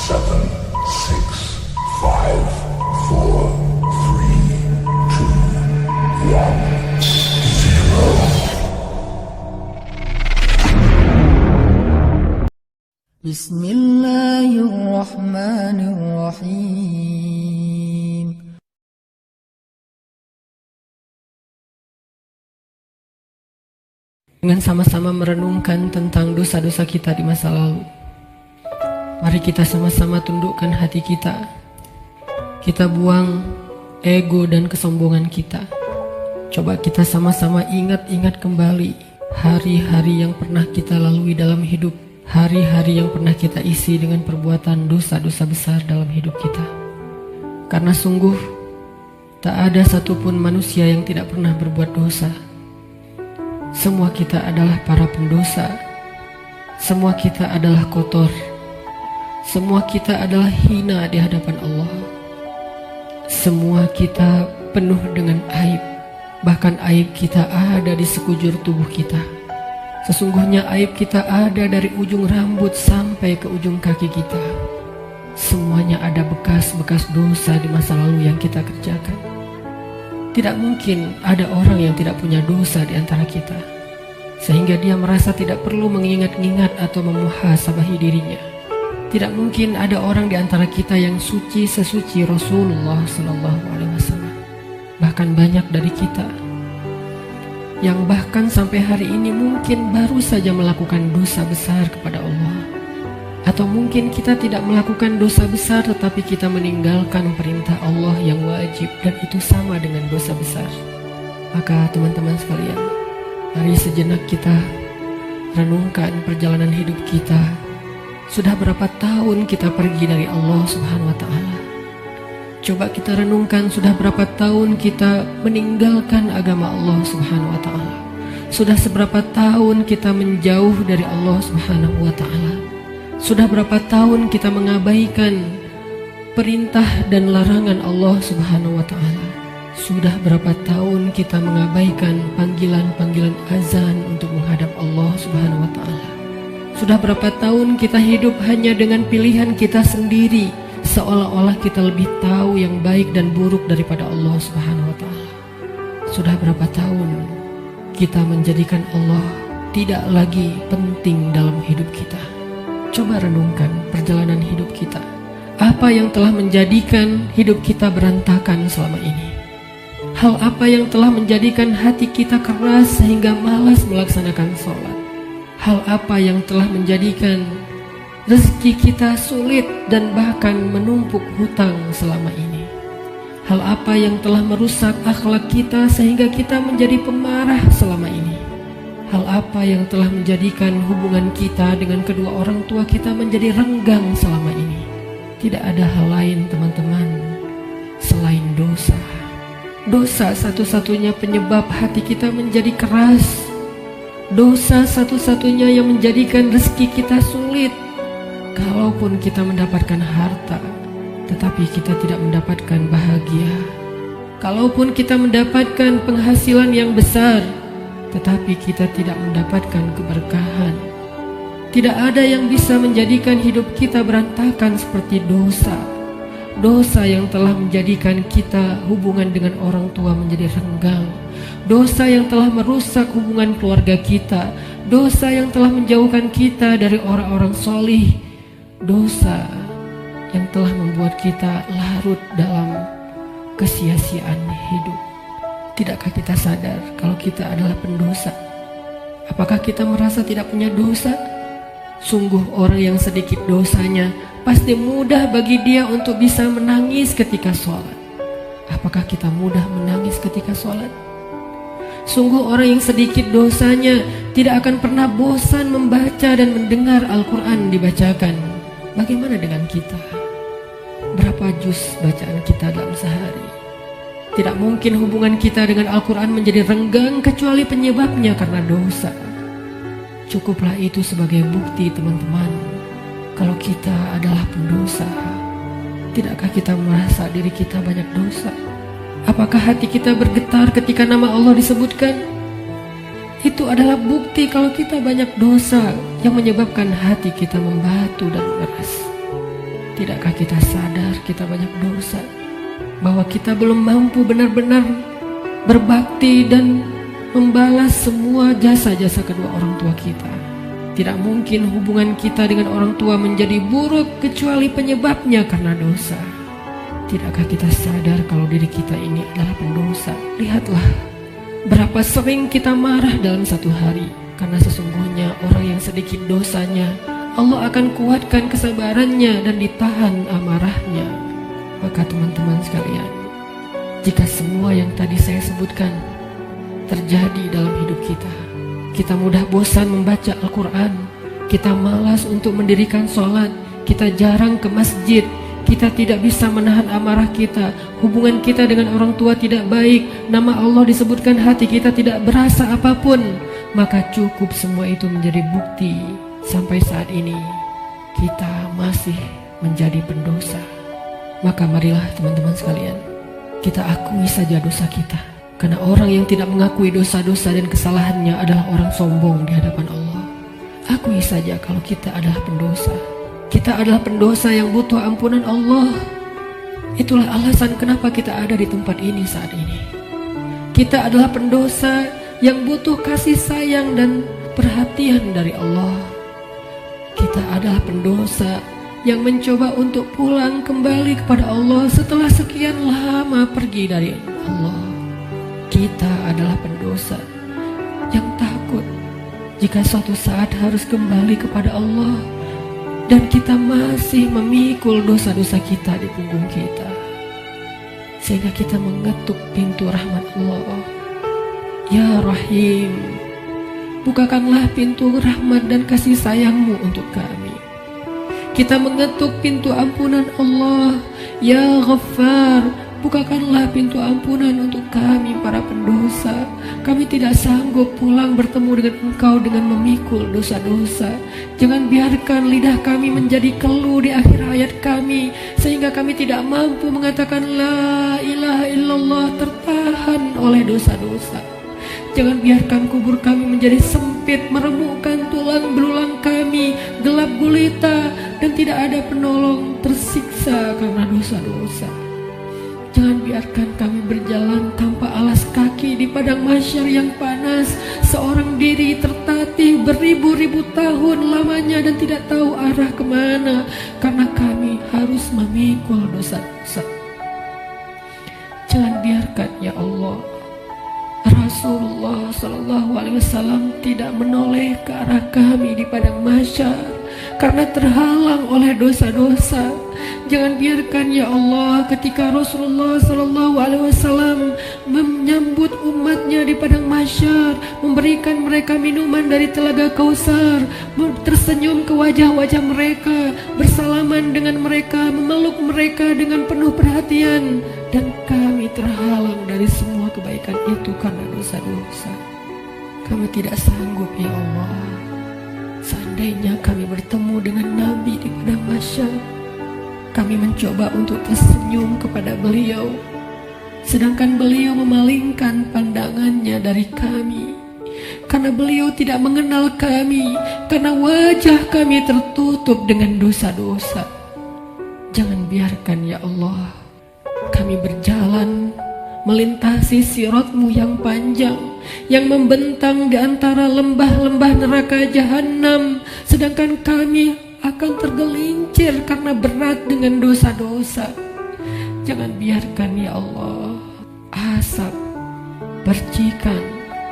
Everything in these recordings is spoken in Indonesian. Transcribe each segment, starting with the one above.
7, 6, 5, 4, 3, 2, 1, 0. Bismillahirrahmanirrahim. Dengan sama-sama merenungkan tentang dosa-dosa kita di masa lalu, mari kita sama-sama tundukkan hati kita. Kita buang ego dan kesombongan kita. Coba kita sama-sama ingat-ingat kembali hari-hari yang pernah kita lalui dalam hidup, hari-hari yang pernah kita isi dengan perbuatan dosa-dosa besar dalam hidup kita. Karena sungguh tak ada satupun manusia yang tidak pernah berbuat dosa. Semua kita adalah para pendosa. Semua kita adalah kotor. Semua kita adalah hina di hadapan Allah. Semua kita penuh dengan aib. Bahkan aib kita ada di sekujur tubuh kita. Sesungguhnya aib kita ada dari ujung rambut sampai ke ujung kaki kita. Semuanya ada bekas-bekas dosa di masa lalu yang kita kerjakan. Tidak mungkin ada orang yang tidak punya dosa di antara kita, sehingga dia merasa tidak perlu mengingat-ingat atau memuhasabahi dirinya. Tidak mungkin ada orang di antara kita yang suci sesuci Rasulullah SAW. Bahkan banyak dari kita yang bahkan sampai hari ini mungkin baru saja melakukan dosa besar kepada Allah. Atau mungkin kita tidak melakukan dosa besar tetapi kita meninggalkan perintah Allah yang wajib, dan itu sama dengan dosa besar. Maka teman-teman sekalian, mari sejenak kita renungkan perjalanan hidup kita. Sudah berapa tahun kita pergi dari Allah Subhanahu wa Ta'ala? Coba kita renungkan, sudah berapa tahun kita meninggalkan agama Allah Subhanahu wa Ta'ala? Sudah seberapa tahun kita menjauh dari Allah Subhanahu wa Ta'ala? Sudah berapa tahun kita mengabaikan perintah dan larangan Allah Subhanahu wa Ta'ala? Sudah berapa tahun kita mengabaikan panggilan-panggilan azan untuk menghadap Allah Subhanahu wa Ta'ala? Sudah berapa tahun kita hidup hanya dengan pilihan kita sendiri, seolah-olah kita lebih tahu yang baik dan buruk daripada Allah Subhanahu wa Ta'ala? Sudah berapa tahun kita menjadikan Allah tidak lagi penting dalam hidup kita? Coba renungkan perjalanan hidup kita. Apa yang telah menjadikan hidup kita berantakan selama ini? Hal apa yang telah menjadikan hati kita keras sehingga malas melaksanakan sholat? Hal apa yang telah menjadikan rezeki kita sulit dan bahkan menumpuk hutang selama ini? Hal apa yang telah merusak akhlak kita sehingga kita menjadi pemarah selama ini? Hal apa yang telah menjadikan hubungan kita dengan kedua orang tua kita menjadi renggang selama ini? Tidak ada hal lain teman-teman selain dosa. Dosa satu-satunya penyebab hati kita menjadi keras. Dosa satu-satunya yang menjadikan rezeki kita sulit. Kalaupun kita mendapatkan harta, tetapi kita tidak mendapatkan bahagia. Kalaupun kita mendapatkan penghasilan yang besar, tetapi kita tidak mendapatkan keberkahan. Tidak ada yang bisa menjadikan hidup kita berantakan seperti dosa. Dosa yang telah menjadikan kita hubungan dengan orang tua menjadi renggang. Dosa yang telah merusak hubungan keluarga kita. Dosa yang telah menjauhkan kita dari orang-orang solih. Dosa yang telah membuat kita larut dalam kesia-siaan hidup. Tidakkah kita sadar kalau kita adalah pendosa? Apakah kita merasa tidak punya dosa? Sungguh orang yang sedikit dosanya pasti mudah bagi dia untuk bisa menangis ketika sholat. Apakah kita mudah menangis ketika sholat? Sungguh orang yang sedikit dosanya tidak akan pernah bosan membaca dan mendengar Al-Quran dibacakan. Bagaimana dengan kita? Berapa juz bacaan kita dalam sehari? Tidak mungkin hubungan kita dengan Al-Quran menjadi renggang kecuali penyebabnya karena dosa. Cukuplah itu sebagai bukti teman-teman kalau kita adalah pendosa. Tidakkah kita merasa diri kita banyak dosa? Apakah hati kita bergetar ketika nama Allah disebutkan? Itu adalah bukti kalau kita banyak dosa yang menyebabkan hati kita membatu dan mengeras. Tidakkah kita sadar kita banyak dosa, bahwa kita belum mampu benar-benar berbakti dan membalas semua jasa-jasa kedua orang tua kita. Tidak mungkin hubungan kita dengan orang tua menjadi buruk kecuali penyebabnya karena dosa. Tidakkah kita sadar kalau diri kita ini adalah pendosa? Lihatlah berapa sering kita marah dalam satu hari, karena sesungguhnya orang yang sedikit dosanya, Allah akan kuatkan kesabarannya dan ditahan amarahnya. Maka teman-teman sekalian, jika semua yang tadi saya sebutkan terjadi dalam hidup kita, kita mudah bosan membaca Al-Quran, kita malas untuk mendirikan sholat, kita jarang ke masjid, kita tidak bisa menahan amarah kita, hubungan kita dengan orang tua tidak baik, nama Allah disebutkan, hati kita tidak berasa apapun, maka cukup semua itu menjadi bukti sampai saat ini kita masih menjadi pendosa. Maka marilah teman-teman sekalian, kita akui saja dosa kita. Karena orang yang tidak mengakui dosa-dosa dan kesalahannya adalah orang sombong di hadapan Allah. Akui saja kalau kita adalah pendosa. Kita adalah pendosa yang butuh ampunan Allah. Itulah alasan kenapa kita ada di tempat ini saat ini. Kita adalah pendosa yang butuh kasih sayang dan perhatian dari Allah. Kita adalah pendosa yang mencoba untuk pulang kembali kepada Allah setelah sekian lama pergi dari Allah. Kita adalah pendosa yang takut jika suatu saat harus kembali kepada Allah, dan kita masih memikul dosa-dosa kita di punggung kita, sehingga kita mengetuk pintu rahmat Allah. Ya Rahim, bukakanlah pintu rahmat dan kasih sayangmu untuk kami. Kita mengetuk pintu ampunan Allah. Ya Ghaffar, bukakanlah pintu ampunan untuk kami para pendosa. Kami tidak sanggup pulang bertemu dengan Engkau dengan memikul dosa-dosa. Jangan biarkan lidah kami menjadi keluh di akhir hayat kami, sehingga kami tidak mampu mengatakan La ilaha illallah, tertahan oleh dosa-dosa. Jangan biarkan kubur kami menjadi sempit, meremukkan tulang belulang kami, gelap gulita, dan tidak ada penolong, tersiksa karena dosa-dosa. Jangan biarkan kami berjalan tanpa alas kaki di padang mahsyar yang panas, seorang diri tertatih beribu-ribu tahun lamanya dan tidak tahu arah kemana, karena kami harus memikul dosa-dosa. Jangan biarkan ya Allah Rasulullah SAW tidak menoleh ke arah kami di padang mahsyar karena terhalang oleh dosa-dosa. Jangan biarkan ya Allah ketika Rasulullah SAW menyambut umatnya di padang mahsyar, memberikan mereka minuman dari telaga Kausar, tersenyum ke wajah-wajah mereka, bersalaman dengan mereka, memeluk mereka dengan penuh perhatian, dan kami terhalang dari semua kebaikan itu karena dosa-dosa. Kami tidak sanggup ya Allah. Seandainya kami bertemu dengan Nabi di padang mahsyar, kami mencoba untuk tersenyum kepada beliau, sedangkan beliau memalingkan pandangannya dari kami, karena beliau tidak mengenal kami, karena wajah kami tertutup dengan dosa-dosa. Jangan biarkan ya Allah kami berjalan melintasi siratmu yang panjang, yang membentang di antara lembah-lembah neraka jahanam, sedangkan kami akan tergelincir karena berat dengan dosa-dosa. Jangan biarkan ya Allah asap, percikan,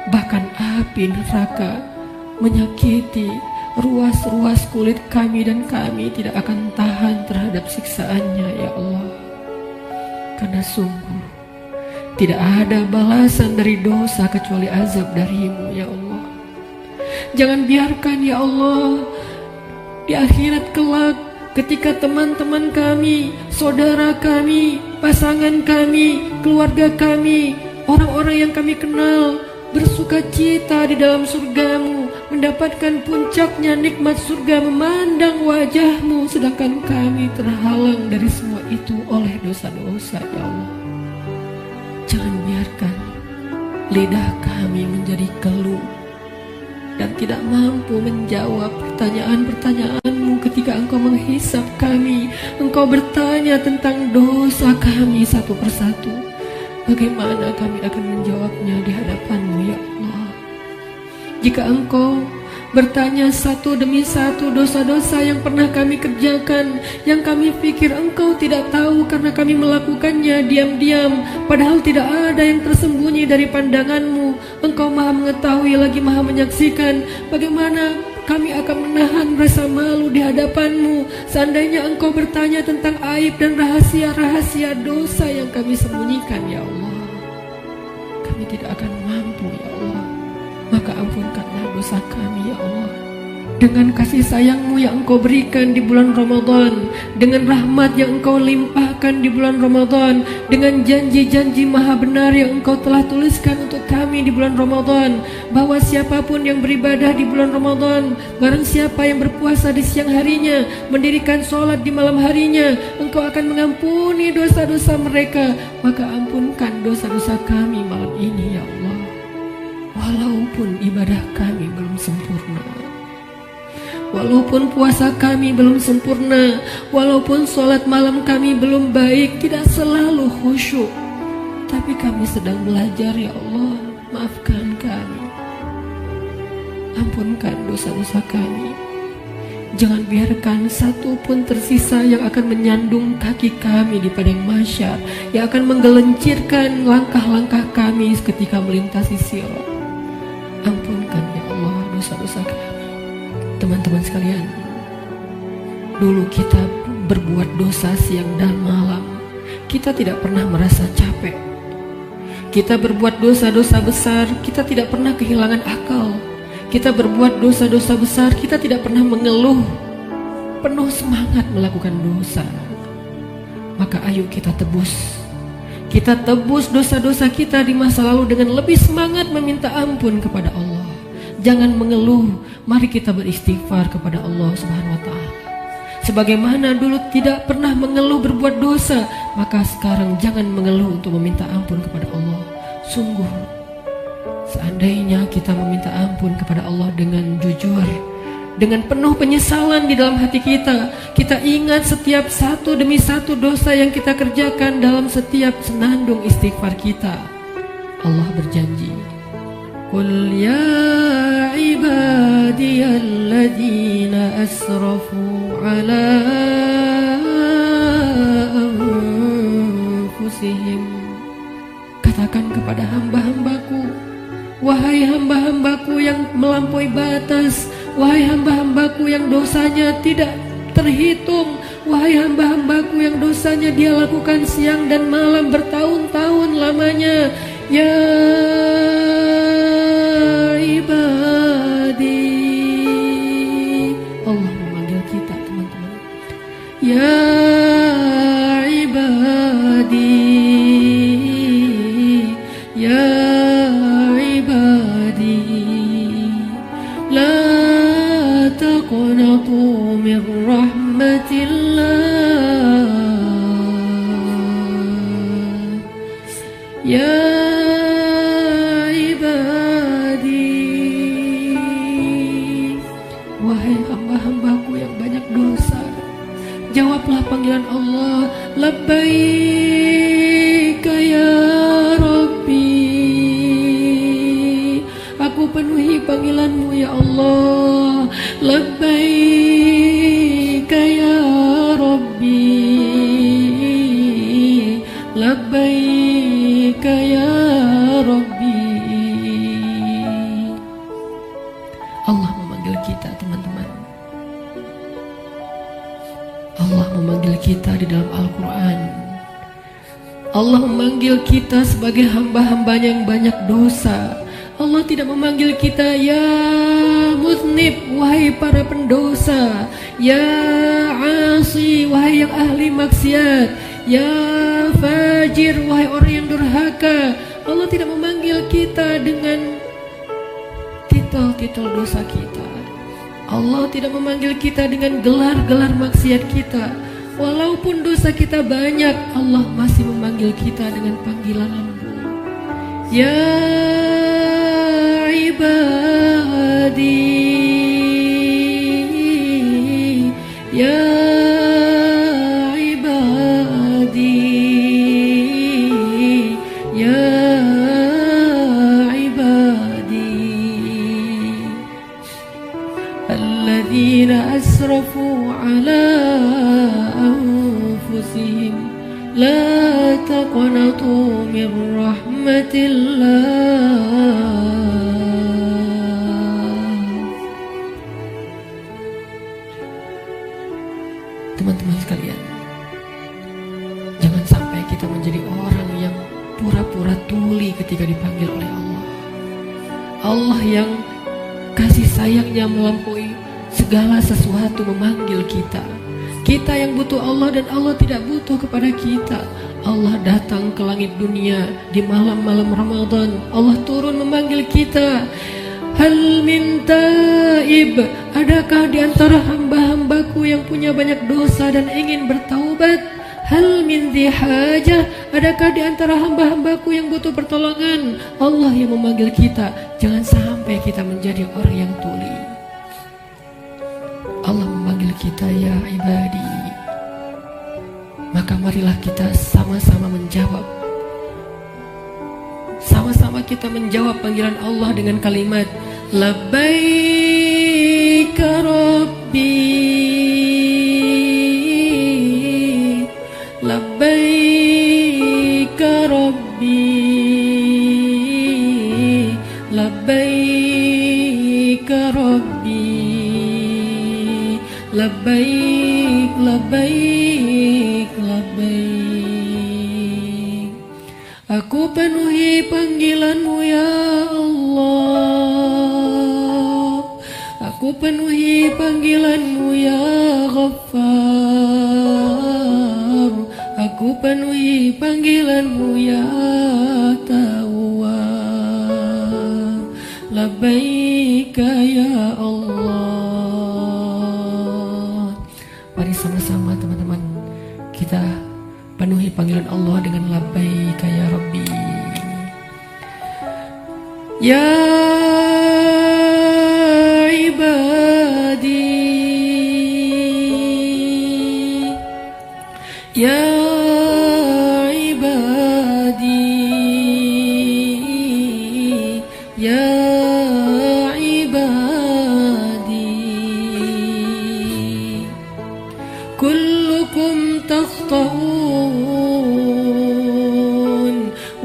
bahkan api neraka menyakiti ruas-ruas kulit kami, dan kami tidak akan tahan terhadap siksaannya ya Allah. Karena sungguh tidak ada balasan dari dosa kecuali azab darimu ya Allah. Jangan biarkan ya Allah di akhirat kelak ketika teman-teman kami, saudara kami, pasangan kami, keluarga kami, orang-orang yang kami kenal bersuka cita di dalam surgamu, mendapatkan puncaknya nikmat surga, memandang wajahmu, sedangkan kami terhalang dari semua itu oleh dosa-dosa ya Allah. Jangan biarkan lidah kami menjadi keluh dan tidak mampu menjawab pertanyaan-pertanyaanmu ketika Engkau menghisap kami, Engkau Engkau bertanya tentang dosa kami satu persatu, bagaimana kami akan menjawabnya di hadapan-Mu ya Allah? Jika Engkau bertanya satu demi satu dosa-dosa yang pernah kami kerjakan, yang kami pikir Engkau tidak tahu karena kami melakukannya diam-diam, padahal tidak ada yang tersembunyi dari pandangan-Mu. Engkau maha mengetahui lagi maha menyaksikan. Bagaimana kami akan menahan rasa malu di hadapan-Mu seandainya Engkau bertanya tentang aib dan rahasia-rahasia dosa yang kami sembunyikan ya Allah? Kami tidak akan mampu ya Allah. Maka ampunkanlah dosa kami ya Allah. Dengan kasih sayang-Mu yang Engkau berikan di bulan Ramadan, dengan rahmat yang Engkau limpahkan di bulan Ramadan, dengan janji-janji maha benar yang Engkau telah tuliskan untuk kami di bulan Ramadan, bahwa siapapun yang beribadah di bulan Ramadan, barang siapa yang berpuasa di siang harinya, mendirikan sholat di malam harinya, Engkau akan mengampuni dosa-dosa mereka. Maka ampunkan dosa-dosa kami malam ini ya Allah. Walaupun ibadah kami belum sempurna, walaupun puasa kami belum sempurna, walaupun sholat malam kami belum baik, tidak selalu khusyuk, tapi kami sedang belajar ya Allah. Maafkan kami, ampunkan dosa-dosa kami. Jangan biarkan satu pun tersisa yang akan menyandung kaki kami di padang mahsyar, yang akan menggelincirkan langkah-langkah kami ketika melintasi sirat. Ampunkan ya Allah dosa-dosa kami. Teman-teman sekalian, dulu kita berbuat dosa siang dan malam, kita tidak pernah merasa capek. Kita berbuat dosa-dosa besar, kita tidak pernah kehilangan akal. Kita berbuat dosa-dosa besar, kita tidak pernah mengeluh, penuh semangat melakukan dosa. Maka ayo kita tebus. Kita tebus dosa-dosa kita di masa lalu dengan lebih semangat meminta ampun kepada Allah. Jangan mengeluh, mari kita beristighfar kepada Allah Subhanahu wa Ta'ala. Sebagaimana dulu tidak pernah mengeluh berbuat dosa, maka sekarang jangan mengeluh untuk meminta ampun kepada Allah. Sungguh, seandainya kita meminta ampun kepada Allah dengan jujur, dengan penuh penyesalan di dalam hati kita, kita ingat setiap satu demi satu dosa yang kita kerjakan dalam setiap senandung istighfar kita. Allah berjanji, Qul ya ibadiyalladzina asrafu ala anfusihim. Katakan kepada hamba-hambaku, wahai hamba-hambaku yang melampaui batas, wahai hamba-hambaku yang dosanya tidak terhitung, wahai hamba-hambaku yang dosanya dia lakukan siang dan malam bertahun-tahun lamanya. Ya ibadi, Allah memanggil kita teman-teman. Ya ibadi, ya ibadi, la taqnatu min rahmatillah. Ya hamba-hambaku yang banyak dosa, jawablah panggilan Allah. Labbaika ya Rabbi, aku penuhi panggilanmu ya Allah. Labbaika ya Rabbi, labbaika ya Rabbi. Allah memanggil kita teman-teman. Allah memanggil kita di dalam Al-Quran. Allah memanggil kita sebagai hamba-hambanya yang banyak dosa. Allah tidak memanggil kita ya muznib, wahai para pendosa, ya asi, wahai yang ahli maksiat, ya fajir, wahai orang yang durhaka. Allah tidak memanggil kita dengan titel dosa kita. Allah tidak memanggil kita dengan gelar-gelar maksiat kita. Walaupun dosa kita banyak, Allah masih memanggil kita dengan panggilan lembut. Ya ibadi, ya لا تقنطوا من رحمة الله. Teman-teman sekalian, jangan sampai kita menjadi orang yang pura-pura tuli ketika dipanggil oleh Allah. Allah yang kasih sayangnya melampaui segala sesuatu memanggil kita. Kita yang butuh Allah dan Allah tidak butuh kepada kita. Allah datang ke langit dunia di malam-malam Ramadan. Allah turun memanggil kita. Hal min taib, adakah di antara hamba-hambaku yang punya banyak dosa dan ingin bertaubat? Hal min dhi hajah, adakah di antara hamba-hambaku yang butuh pertolongan? Allah yang memanggil kita. Jangan sampai kita menjadi orang yang tuli. Allah memanggil kita, ya ibadi. Maka marilah kita sama-sama menjawab. Sama-sama kita menjawab panggilan Allah dengan kalimat Labbaik Rabbi, Labbaik Rabbi, Labbaik Rabbi, Labbaik, Labbaik, Labbaik. Aku penuhi panggilanmu ya Allah. Aku penuhi panggilanmu ya Ghaffar. Aku penuhi panggilanmu ya Tawwab. Labbaika ya Allah. Mari sama-sama teman-teman kita penuhi panggilan Allah dengan labbaika ya Rabbi. Ya ibadi, ya ibadi, ya ibadi, kullukum takhta'un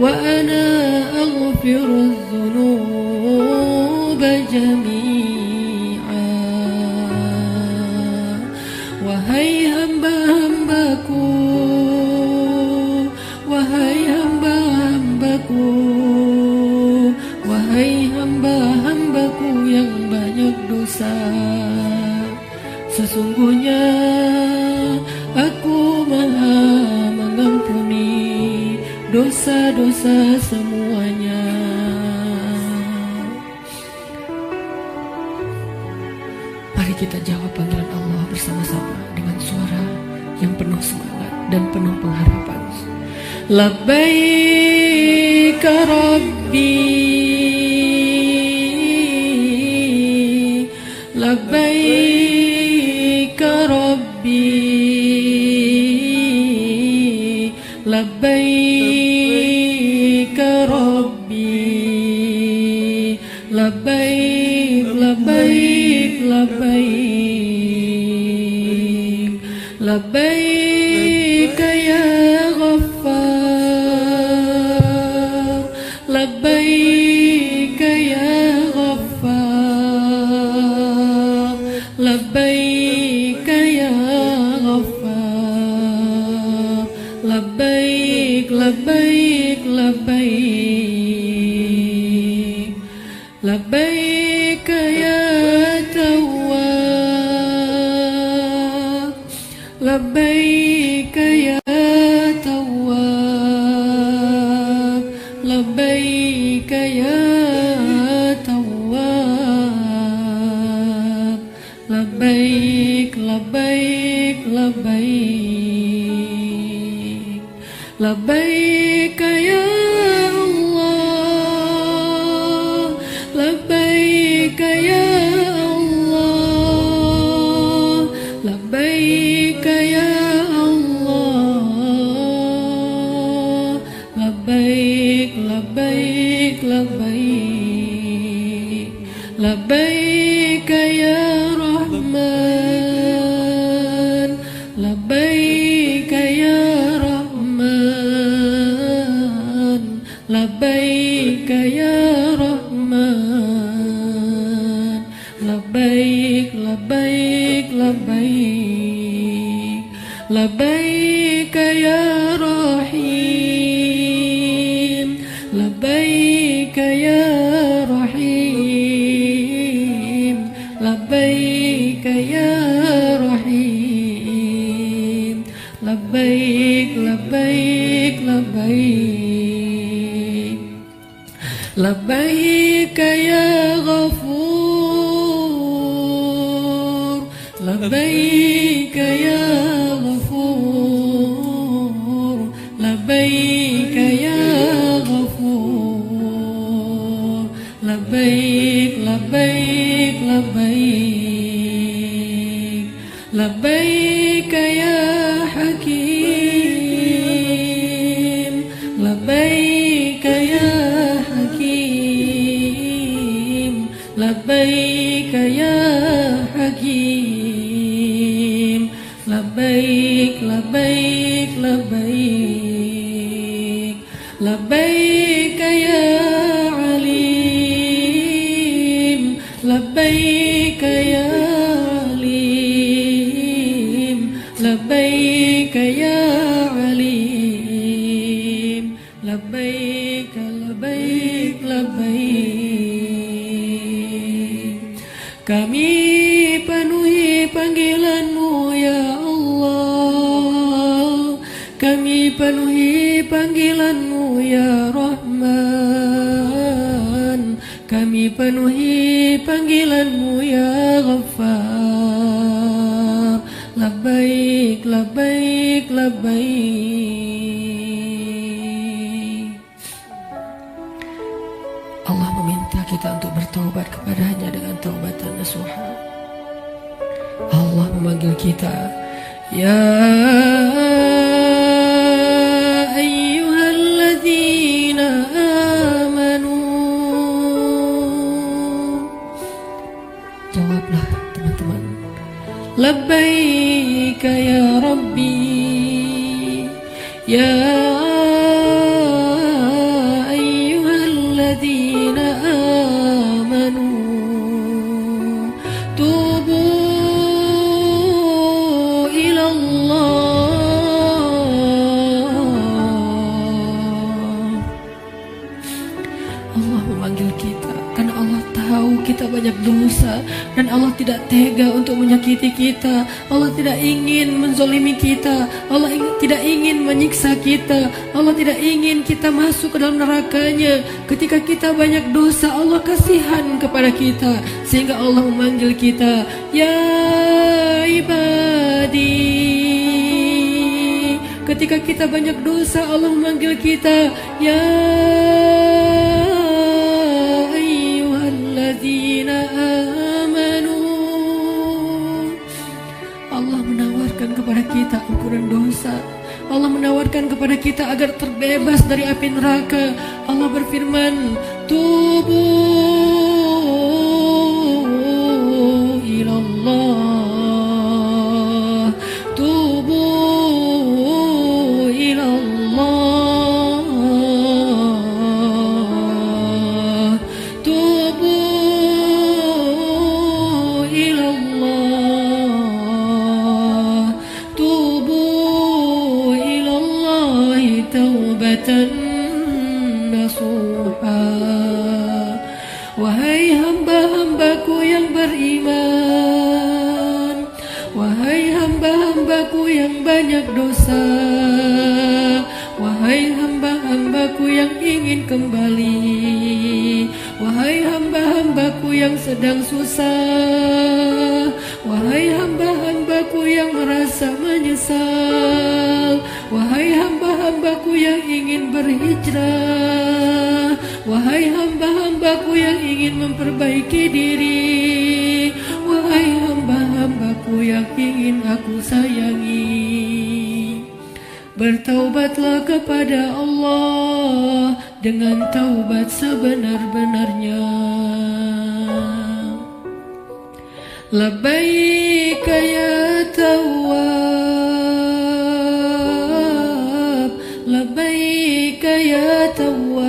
wa ana aghfiru dzunuba jami'a. Wahai hamba-hambaku, wahai hamba-hambaku, wahai hamba-hambaku yang banyak dosa, sesungguhnya Aku Maha mengampuni dosa-dosa semuanya. Mari kita jawab panggilan Allah bersama-sama dengan suara yang penuh semangat dan penuh pengharapan. Labbaik Rabbi, Labbaik Rabbi, Labbaik Rabbi, Labbaik, Labbaik, Labbaik, Labbaik ya Ghaffar, Labbaik ya Ghaffar, Labbaik ya Ghaffar, Labbaik, Labbaik, Labbaik, Labbaik ya Tawwab, Labbaik ya Tawwab, Labbaik ya Tawwab, Labbaik, Labbaik, Labbaik, Labbaik ya Allah, Labbaik ya Allah, Labbaik ya Allah, Labbaik, Labbaik, Labbaik, Labbaik ya Rahman, Labbaik ya Rahman, لبيك يا رحيم لبيك يا رحيم لبيك يا رحيم لبيك لبيك لبيك لبيك يا غفور لبيك يا غفور لبيك يا غفور لبيك لبيك لبيك لبيك يا حكيم لبيك يا حكيم لبيك يا حكيم لبيك لبيك لبيك لبيك يا عليم لبيك يا عليم لبيك يا عليم لبيك لبيك لبيك. Kami penuhi panggilan-Mu ya Allah, kami penuhi panggilan-Mu ya Rahman, kami penuhi panggilan-Mu ya Ghaffar. Labbaik labbaik labbaik. Allah meminta kita untuk bertaubat kepadanya dengan taubatan nasuha. Allah memanggil kita, ya ayyuhalladzina amanu. Jawablah teman-teman, labbaika ya Rabbi, ya ayyuhalladzina amanu tubu ila Allah. Allah memanggil kita karena Allah tahu kita banyak dosa dan Allah tidak tega untuk menyakiti kita. Allah tidak ingin menzolimi kita. Allah tidak ingin menyiksa kita. Allah tidak ingin kita masuk ke dalam nerakanya. Ketika kita banyak dosa, Allah kasihan kepada kita sehingga Allah memanggil kita, ya ibadi. Ketika kita banyak dosa, Allah memanggil kita, ya ayyuhalladzina amanu. Allah menawarkan kepada kita ampunan dosa. Allah menawarkan kepada kita agar terbebas dari api neraka. Allah berfirman, tubu ilallah, tubu ilallah, tubu ilallah, tubu ilallahi taubatan nasuha. Wahai hamba-hambaku yang beriman, wahai hamba-hambaku yang banyak dosa, wahai hamba-hambaku yang ingin kembali, wahai hamba-hambaku yang sedang susah, wahai hamba-hambaku yang merasa menyesal, wahai hamba-hambaku yang ingin berhijrah, wahai hamba-hambaku yang ingin memperbaiki diri, wahai hamba-hambaku yang ingin aku sayangi, bertaubatlah kepada Allah dengan taubat sebenar-benarnya. Labbaik ya Tawwab, labbaik ya Tawwab,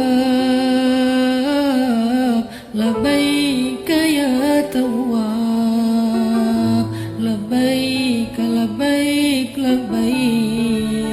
labbaik ya Tawwab, labbaik labbaik labbaik.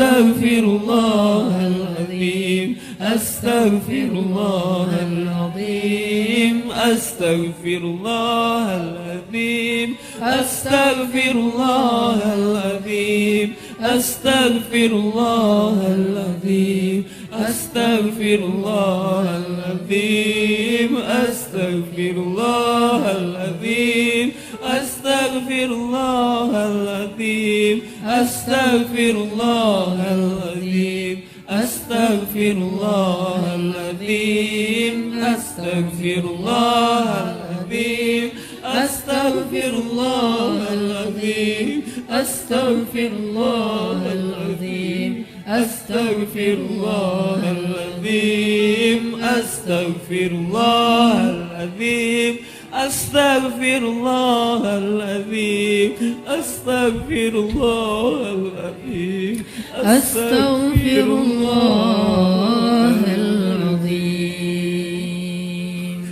Astaghfirullahaladzim, astaghfirullahaladzim, astaghfirullahaladzim, astaghfirullahaladzim, astaghfirullahaladzim, astaghfirullahaladzim, astaghfirullahaladzim, astaghfirullahaladzim, astaghfirullahaladzim, astaghfirullahaladzim, astaghfirullahaladzim, astaghfirullahaladzim, astaghfirullahaladzim, astaghfirullahaladzim, astaghfirullahaladzim, astaghfirullahaladzim, astaghfirullahaladzim, Astaghfirullahaladzim.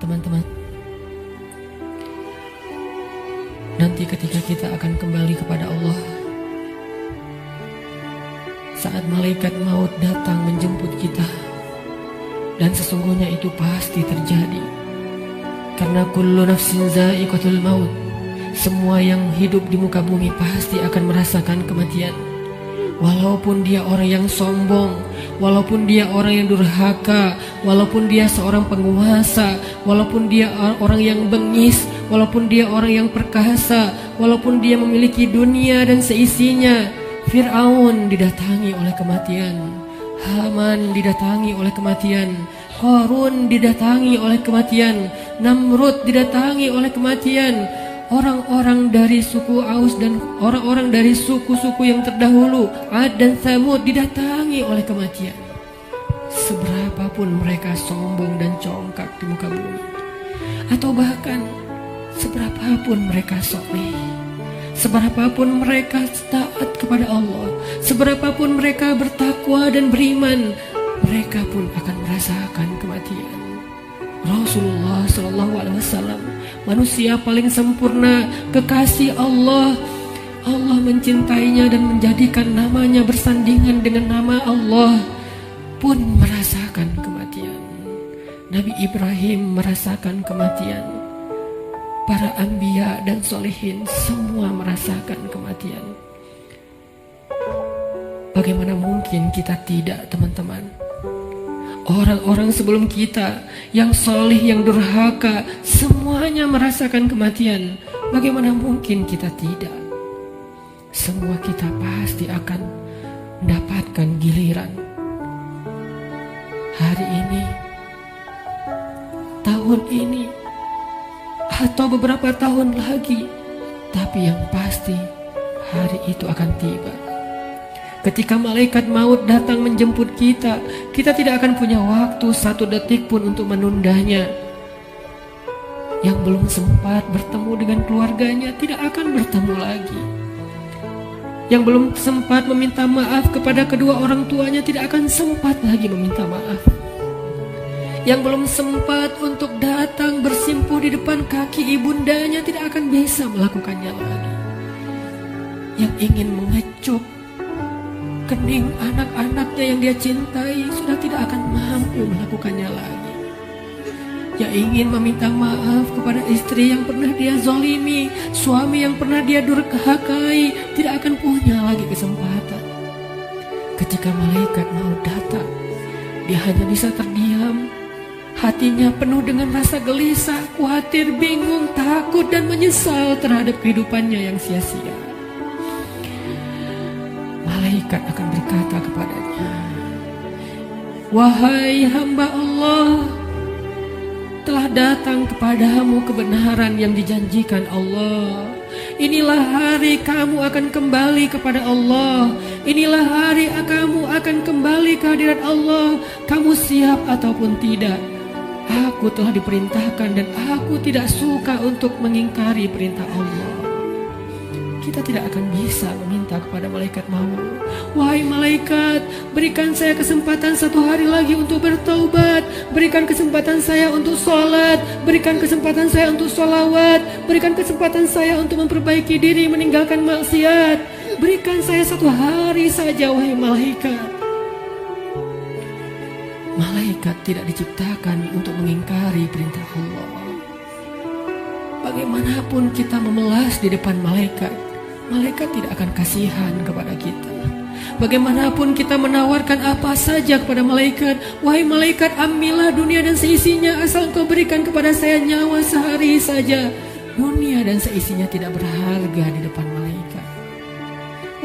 Teman-teman, nanti ketika kita akan kembali kepada Allah, saat malaikat maut datang menjemput kita, dan sesungguhnya itu pasti terjadi, karena kullu nafsin za'iqatul maut, semua yang hidup di muka bumi pasti akan merasakan kematian. Walaupun dia orang yang sombong, walaupun dia orang yang durhaka, walaupun dia seorang penguasa, walaupun dia orang yang bengis, walaupun dia orang yang perkasa, walaupun dia memiliki dunia dan seisinya. Fir'aun didatangi oleh kematian, Haman didatangi oleh kematian, Qarun didatangi oleh kematian, Namrud didatangi oleh kematian. Orang-orang dari suku Aus dan orang-orang dari suku-suku yang terdahulu, Ad dan Tsamud, didatangi oleh kematian. Seberapapun mereka sombong dan congkak di muka bumi, atau bahkan seberapapun mereka soleh, seberapapun mereka taat kepada Allah, seberapapun mereka bertakwa dan beriman, mereka pun akan merasakan kematian. Rasulullah SAW, manusia paling sempurna, kekasih Allah. Allah mencintainya dan menjadikan namanya bersandingan dengan nama Allah, pun merasakan kematian. Nabi Ibrahim merasakan kematian. Para anbiya dan solehin semua merasakan kematian. Bagaimana mungkin kita tidak, teman-teman? Orang-orang sebelum kita yang soleh, yang durhaka, semuanya merasakan kematian. Bagaimana mungkin kita tidak? Semua kita pasti akan mendapatkan giliran. Hari ini, tahun ini, atau beberapa tahun lagi. Tapi yang pasti, hari itu akan tiba. Ketika malaikat maut datang menjemput kita, kita tidak akan punya waktu satu detik pun untuk menundanya. Yang belum sempat bertemu dengan keluarganya tidak akan bertemu lagi. Yang belum sempat meminta maaf kepada kedua orang tuanya tidak akan sempat lagi meminta maaf. Yang belum sempat untuk datang bersimpuh di depan kaki ibundanya tidak akan bisa melakukannya lagi. Yang ingin mengecup kening anak-anaknya yang dia cintai sudah tidak akan mampu melakukannya lagi. Yang ingin meminta maaf kepada istri yang pernah dia zolimi, suami yang pernah dia durhakai, tidak akan punya lagi kesempatan. Ketika malaikat mau datang, dia hanya bisa terdiam. Hatinya penuh dengan rasa gelisah, khawatir, bingung, takut, dan menyesal terhadap kehidupannya yang sia-sia. Malaikat akan berkata kepadanya, "Wahai hamba Allah, telah datang kepadamu kebenaran yang dijanjikan Allah. Inilah hari kamu akan kembali kepada Allah. Inilah hari kamu akan kembali ke hadirat Allah. Kamu siap ataupun tidak. Aku telah diperintahkan dan aku tidak suka untuk mengingkari perintah Allah." Kita tidak akan bisa meminta kepada malaikat maut, "Wahai malaikat, berikan saya kesempatan satu hari lagi untuk bertaubat, berikan kesempatan saya untuk sholat, berikan kesempatan saya untuk sholawat, berikan kesempatan saya untuk memperbaiki diri, meninggalkan maksiat." Berikan saya 1 hari saja, wahai malaikat. Malaikat tidak diciptakan untuk mengingkari perintah Allah. Bagaimanapun kita memelas di depan malaikat, malaikat tidak akan kasihan kepada kita. Bagaimanapun kita menawarkan apa saja kepada malaikat, wahai malaikat, ambillah dunia dan seisinya, asal engkau berikan kepada saya nyawa sehari saja. Dunia dan seisinya tidak berharga di depan malaikat.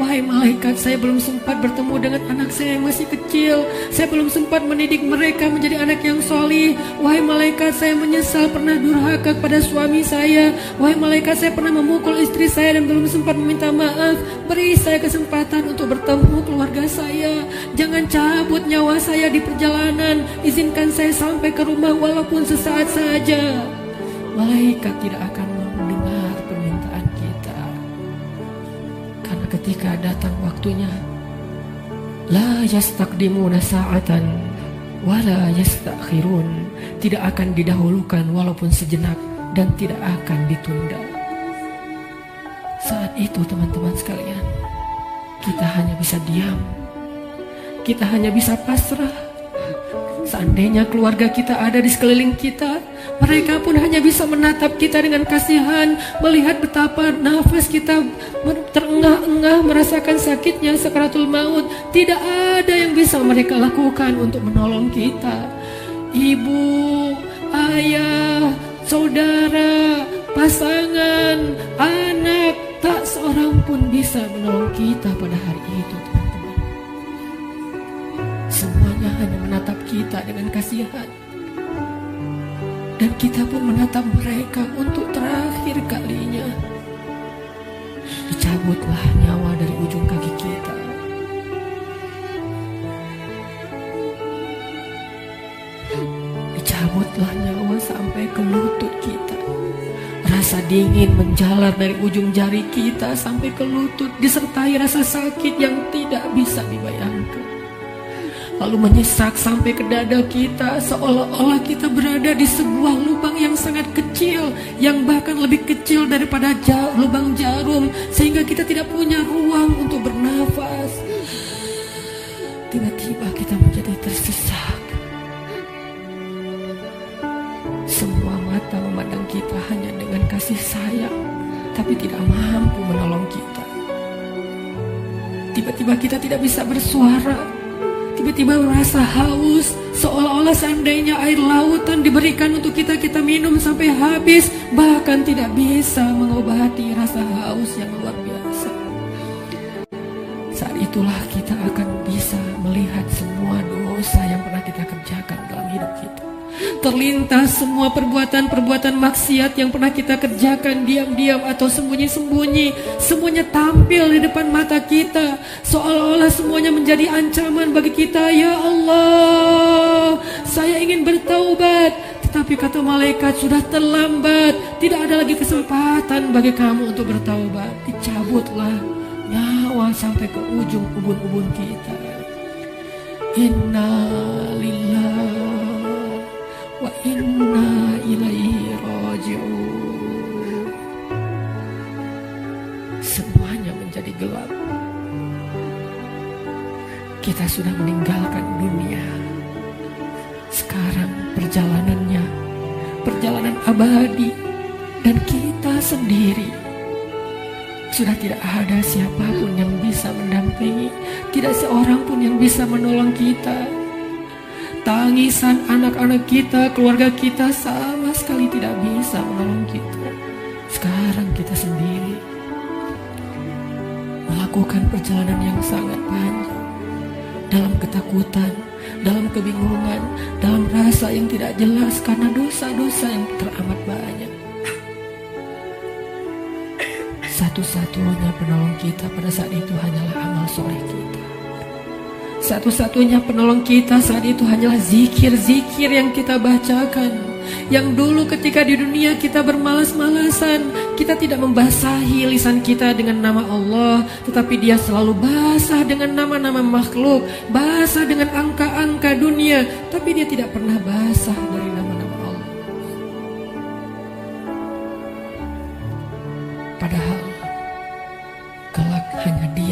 Wahai malaikat, saya belum sempat bertemu dengan anak saya yang masih kecil. Saya belum sempat mendidik mereka menjadi anak yang solih. Wahai malaikat, saya menyesal pernah durhaka kepada suami saya. Wahai malaikat, saya pernah memukul istri saya dan belum sempat meminta maaf. Beri saya kesempatan untuk bertemu keluarga saya. Jangan cabut nyawa saya di perjalanan. Izinkan saya sampai ke rumah walaupun sesaat saja. Malaikat tidak akan mendengar permintaan kita. Karena ketika datang waktunya, la yastaqdimuna sa'atan wala yastakhirun, tidak akan didahulukan walaupun sejenak dan tidak akan ditunda. Saat itu teman-teman sekalian, kita hanya bisa diam, kita hanya bisa pasrah. Seandainya keluarga kita ada di sekeliling kita, mereka pun hanya bisa menatap kita dengan kasihan, melihat betapa nafas kita terengah-engah, merasakan sakitnya sakaratul maut. Tidak ada yang bisa mereka lakukan untuk menolong kita. Ibu, ayah, saudara, pasangan, anak, tak seorang pun bisa menolong kita pada hari itu, teman-teman. Semuanya hanya menatap kita dengan kasihan. Dan kita pun menatap mereka untuk terakhir kalinya. Dicabutlah nyawa dari ujung kaki kita. Dicabutlah nyawa sampai ke lutut kita. Rasa dingin menjalar dari ujung jari kita sampai ke lutut, disertai rasa sakit yang tidak bisa dibayangkan. Lalu menyesak sampai ke dada kita, seolah-olah kita berada di sebuah lubang yang sangat kecil, yang bahkan lebih kecil daripada lubang jarum, sehingga kita tidak punya ruang untuk bernafas. Tiba-tiba kita menjadi tersesak. Semua mata memandang kita hanya dengan kasih sayang, tapi tidak mampu menolong kita. Tiba-tiba kita tidak bisa bersuara. Tiba-tiba merasa haus, seolah-olah seandainya air lautan diberikan untuk kita minum sampai habis, bahkan tidak bisa mengobati rasa haus yang luar biasa. Saat itulah kita akan bisa melihat semua dosa yang pernah kita kerjakan dalam hidup kita. Terlintas semua perbuatan-perbuatan maksiat yang pernah kita kerjakan diam-diam atau sembunyi-sembunyi. Semuanya tampil di depan mata kita, seolah-olah semuanya menjadi ancaman bagi kita. Ya Allah, saya ingin bertaubat. Tetapi kata malaikat, sudah terlambat. Tidak ada lagi kesempatan bagi kamu untuk bertaubat. Dicabutlah nyawa sampai ke ujung ubun-ubun kita. Inna lillahi wa inna ilaihi raji'un. Semuanya menjadi gelap. Kita sudah meninggalkan dunia. Sekarang perjalanan abadi, dan kita sendiri. Sudah tidak ada siapapun yang bisa mendampingi, tidak seorang pun yang bisa menolong kita. Tangisan anak-anak kita, keluarga kita sama sekali tidak bisa menolong kita. Sekarang kita sendiri melakukan perjalanan yang sangat panjang, dalam ketakutan, dalam kebingungan, dalam rasa yang tidak jelas karena dosa-dosa yang teramat banyak. Satu-satunya penolong kita pada saat itu hanyalah amal soleh kita. Satu-satunya penolong kita saat itu hanyalah zikir-zikir yang kita bacakan. Yang dulu ketika di dunia kita bermalas-malasan, kita tidak membasahi lisan kita dengan nama Allah, tetapi dia selalu basah dengan nama-nama makhluk, basah dengan angka-angka dunia, tapi dia tidak pernah basah dari nama-nama Allah. Padahal kelak hanya dia